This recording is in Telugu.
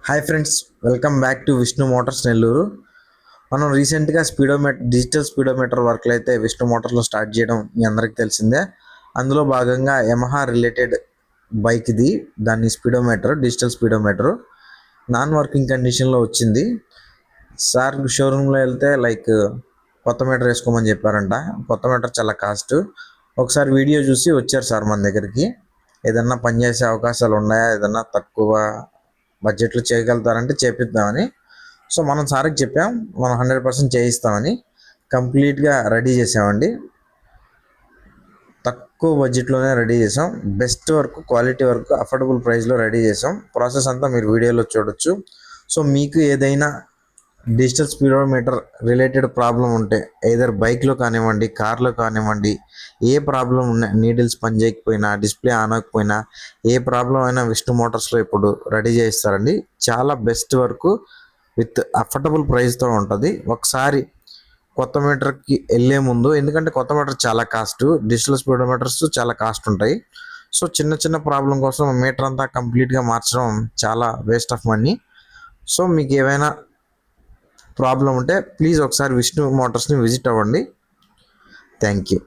Hi friends, welcome back to Vishnu Motors Nellore. మనం రీసెంట్గా డిజిటల్ స్పీడోమీటర్ వర్క్లు అయితే విష్ణు మోటార్స్లో స్టార్ట్ చేయడం మీ అందరికీ తెలిసిందే. అందులో భాగంగా యమహా రిలేటెడ్ బైక్ ఇది. దాని డిజిటల్ స్పీడోమీటర్ నాన్ వర్కింగ్ కండిషన్లో వచ్చింది. సార్ షోరూంలో వెళ్తే కొత్త మీటర్ వేసుకోమని చెప్పారంట. కొత్త మీటర్ చాలా కాస్ట్. ఒకసారి వీడియో చూసి వచ్చారు సార్ మన దగ్గరికి. ఏదన్నా పనిచేసే అవకాశాలు ఉన్నాయా, ఏదన్నా తక్కువ బడ్జెట్లో చేయగలుగుతారంటే చేపిద్దామని. సో మనం సార్కి చెప్పాం, మనం 100% చేయిస్తామని. కంప్లీట్గా రెడీ చేసామండి. తక్కువ బడ్జెట్లోనే రెడీ చేసాం. Best work, quality work, affordable ప్రైస్లో రెడీ చేసాం. ప్రాసెస్ అంతా మీరు వీడియోలో చూడొచ్చు. సో మీకు ఏదైనా డిజిటల్ స్పీడోమీటర్ రిలేటెడ్ ప్రాబ్లం ఉంటే, ఏదర్ బైక్లో కానివ్వండి, కార్లో కానివ్వండి, ఏ ప్రాబ్లం ఉన్నా, నీడిల్స్ పని చేయకపోయినా, డిస్ప్లే ఆన్ అవ్వకపోయినా, ఏ ప్రాబ్లం అయినా విష్ణు మోటార్స్లో ఇప్పుడు రెడీ చేస్తారండి. చాలా బెస్ట్ వర్క్ విత్ అఫోర్డబుల్ ప్రైస్తో ఉంటుంది. ఒకసారి కొత్త మీటర్కి వెళ్ళే ముందు, ఎందుకంటే కొత్త మీటర్ చాలా కాస్ట్, డిజిటల్ స్పీడోమీటర్స్ చాలా కాస్ట్ ఉంటాయి. సో చిన్న చిన్న ప్రాబ్లం కోసం మీటర్ అంతా కంప్లీట్గా మార్చడం చాలా వేస్ట్ ఆఫ్ మనీ. సో మీకు ఏమైనా ప్రాబ్లం ఉంటే ప్లీజ్ ఒకసారి విష్ణు మోటార్స్ని విజిట్ అవ్వండి. Thank you.